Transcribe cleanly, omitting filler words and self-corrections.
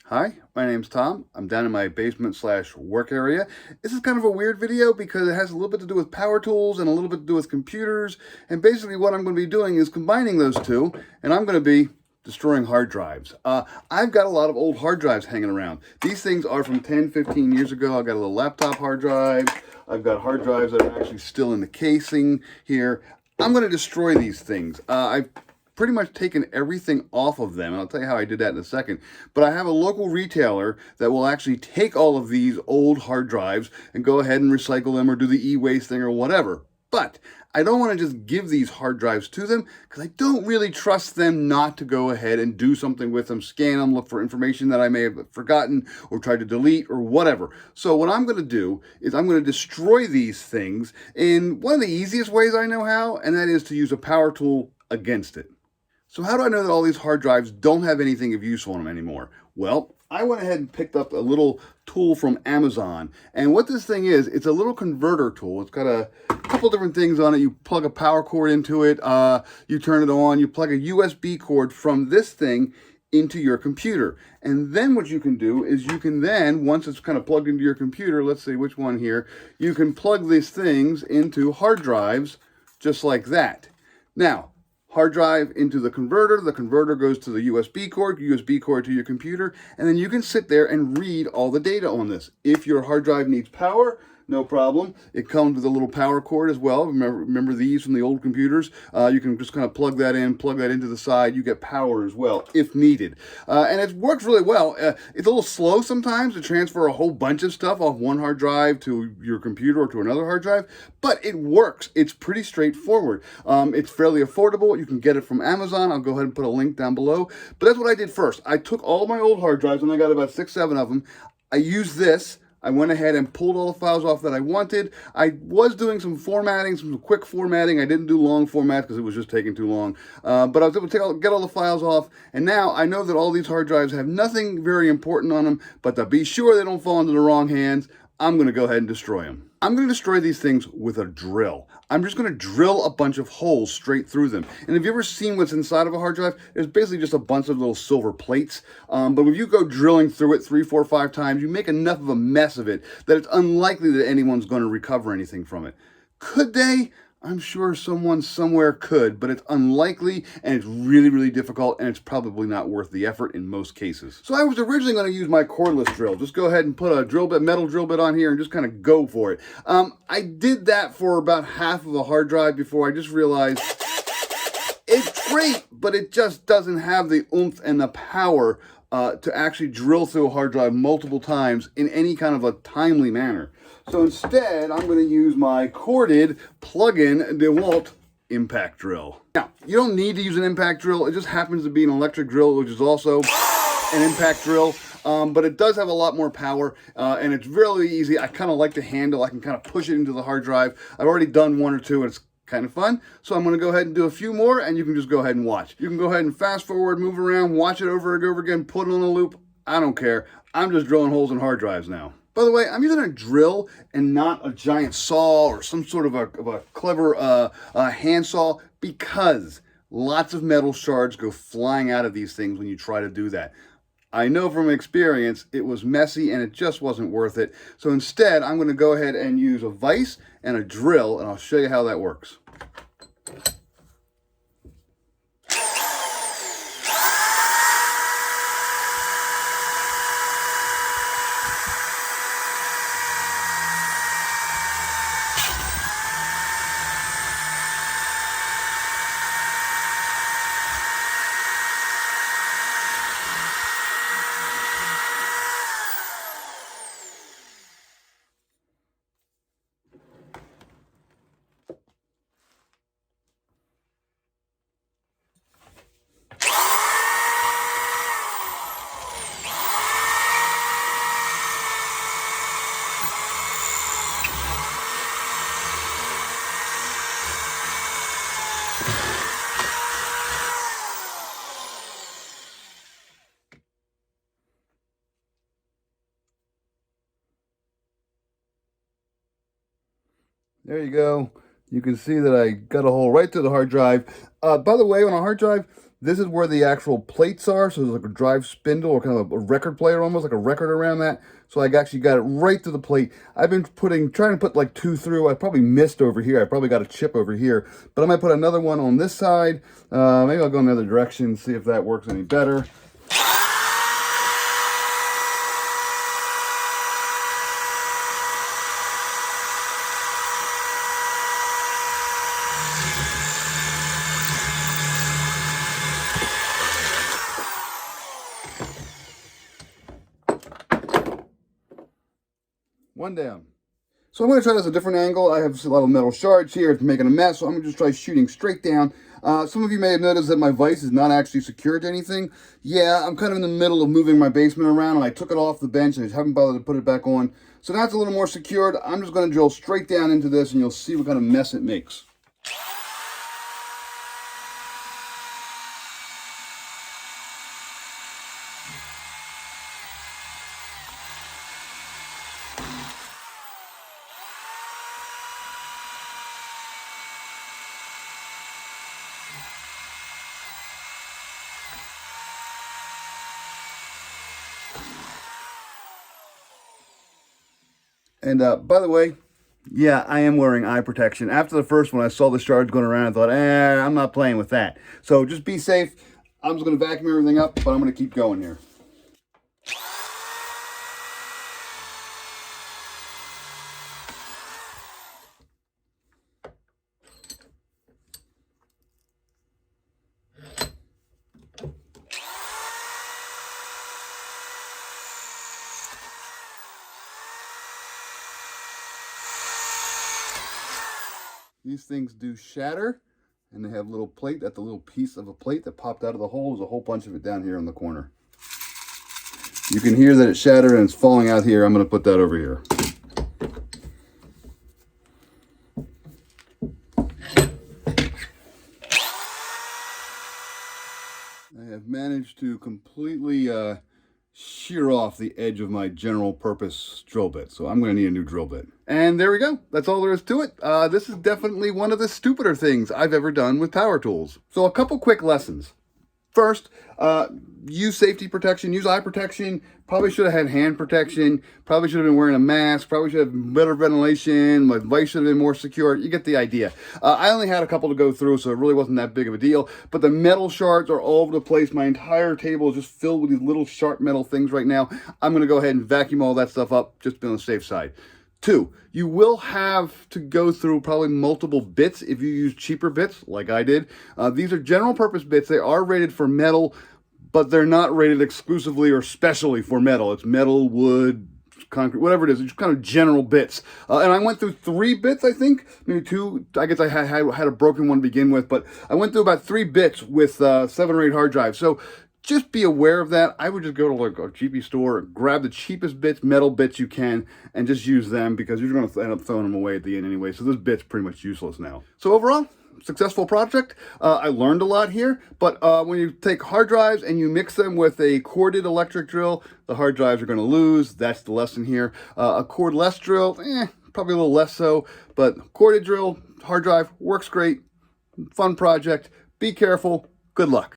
Hi, my name's Tom. I'm down in my basement slash work area. This is kind of a weird video because it has a little bit to do with power tools and a little bit to do with computers. And basically what I'm going to be doing is combining those two, and I'm going to be destroying hard drives. I've got a lot of old hard drives hanging around. These things are from 10, 15 years ago. I've got a little laptop hard drive. I've got hard drives that are actually still in the casing here. I'm going to destroy these things. I've pretty much taken everything off of them, and I'll tell you how I did that in a second. But I have a local retailer that will actually take all of these old hard drives and go ahead and recycle them or do the e-waste thing or whatever. But I don't want to just give these hard drives to them because I don't really trust them not to go ahead and do something with them, scan them, look for information that I may have forgotten or tried to delete or whatever. So what I'm going to do is I'm going to destroy these things in one of the easiest ways I know how, and that is to use a power tool against it. So how do I know that all these hard drives don't have anything of use on them anymore? Well, I went ahead and picked up a little tool from Amazon. And what this thing is, it's a little converter tool. It's got a couple different things on it. You plug a power cord into it, you turn it on, you plug a USB cord from this thing into your computer. And then what you can do is you can then, once it's kind of plugged into your computer, let's see which one here, you can plug these things into hard drives just like that. Now, hard drive into the converter goes to the USB cord to your computer, and then you can sit there and read all the data on this. If your hard drive needs power, no problem. It comes with a little power cord as well. Remember these from the old computers? You can just kind of plug that in, plug that into the side. You get power as well, if needed. And it works really well. It's a little slow sometimes to transfer a whole bunch of stuff off one hard drive to your computer or to another hard drive, but it works. It's pretty straightforward. It's fairly affordable. You can get it from Amazon. I'll go ahead and put a link down below. But that's what I did first. I took all my old hard drives, and I got about 6, 7 of them. I used this. I went ahead and pulled all the files off that I wanted. I was doing some formatting, some quick formatting. I didn't do long format because it was just taking too long. But I was able to get all the files off. And now I know that all these hard drives have nothing very important on them. But to be sure they don't fall into the wrong hands, I'm going to go ahead and destroy them. I'm going to destroy these things with a drill. I'm just going to drill a bunch of holes straight through them. And have you ever seen what's inside of a hard drive? There's basically just a bunch of little silver plates. But when you go drilling through it 3, 4, 5 times, you make enough of a mess of it that it's unlikely that anyone's going to recover anything from it. Could they? I'm sure someone somewhere could, but it's unlikely, and it's really, really difficult, and it's probably not worth the effort in most cases. So I was originally going to use my cordless drill. Just go ahead and put a metal drill bit on here and just kind of go for it. I did that for about half of a hard drive before I just realized it's great, but it just doesn't have the oomph and the power to actually drill through a hard drive multiple times in any kind of a timely manner. So instead, I'm going to use my corded plug-in DeWalt impact drill. Now, you don't need to use an impact drill. It just happens to be an electric drill, which is also an impact drill. But it does have a lot more power, and it's really easy. I kind of like the handle. I can kind of push it into the hard drive. I've already done 1 or 2, and it's kind of fun. So I'm going to go ahead and do a few more, and you can just go ahead and watch. You can go ahead and fast forward, move around, watch it over and over again, put it on a loop. I don't care. I'm just drilling holes in hard drives now. By the way, I'm using a drill and not a giant saw or some sort of a clever hand saw because lots of metal shards go flying out of these things when you try to do that. I know from experience it was messy and it just wasn't worth it. So instead, I'm going to go ahead and use a vise and a drill, and I'll show you how that works. There you go. You can see that I got a hole right through the hard drive. By the way, on a hard drive, This is where the actual plates are. So there's like a drive spindle or kind of a record player, almost like a record around that. So I actually got it right to the plate. I've been trying to put like 2 through. I probably missed over here. I probably got a chip over here, but I might put another one on this side. Maybe I'll go in the other direction, see if that works any better. One down. So I'm going to try this at a different angle. I have a lot of metal shards here. It's making a mess, so I'm going to just try shooting straight down. Some of you may have noticed that my vise is not actually secured to anything. Yeah, I'm kind of in the middle of moving my basement around, and I took it off the bench, and I haven't bothered to put it back on. So now it's a little more secured. I'm just going to drill straight down into this, and you'll see what kind of mess it makes. And by the way, yeah, I am wearing eye protection. After the first one, I saw the shards going around. I thought, I'm not playing with that. So just be safe. I'm just going to vacuum everything up, but I'm going to keep going here. These things do shatter, and they have a little plate. That's a little piece of a plate that popped out of the hole. There's a whole bunch of it down here in the corner. You can hear that it shattered and it's falling out here. I'm going to put that over here. I have managed to completely shear off the edge of my general purpose drill bit. So I'm going to need a new drill bit. And there we go. That's all there is to it. This is definitely one of the stupider things I've ever done with power tools. So a couple quick lessons. First, use safety protection, use eye protection. Probably should have had hand protection. Probably should have been wearing a mask. Probably should have better ventilation. My vise should have been more secure. You get the idea. I only had a couple to go through, so it really wasn't that big of a deal. But the metal shards are all over the place. My entire table is just filled with these little sharp metal things right now. I'm going to go ahead and vacuum all that stuff up, just to be on the safe side. 2, you will have to go through probably multiple bits if you use cheaper bits like I did. These are general purpose bits. They are rated for metal, but they're not rated exclusively or specially for metal. It's metal, wood, concrete, whatever it is. It's just kind of general bits. And I went through 3 bits, I think, maybe 2. I guess I had a broken one to begin with, but I went through about 3 bits with 7 or 8 hard drives. So just be aware of that. I would just go to like a cheapy store, grab the cheapest bits, metal bits you can, and just use them because you're going to end up throwing them away at the end anyway. So this bit's pretty much useless now. So overall, successful project. I learned a lot here, but when you take hard drives and you mix them with a corded electric drill, the hard drives are going to lose. That's the lesson here. A cordless drill, probably a little less so, but corded drill, hard drive, works great. Fun project. Be careful. Good luck.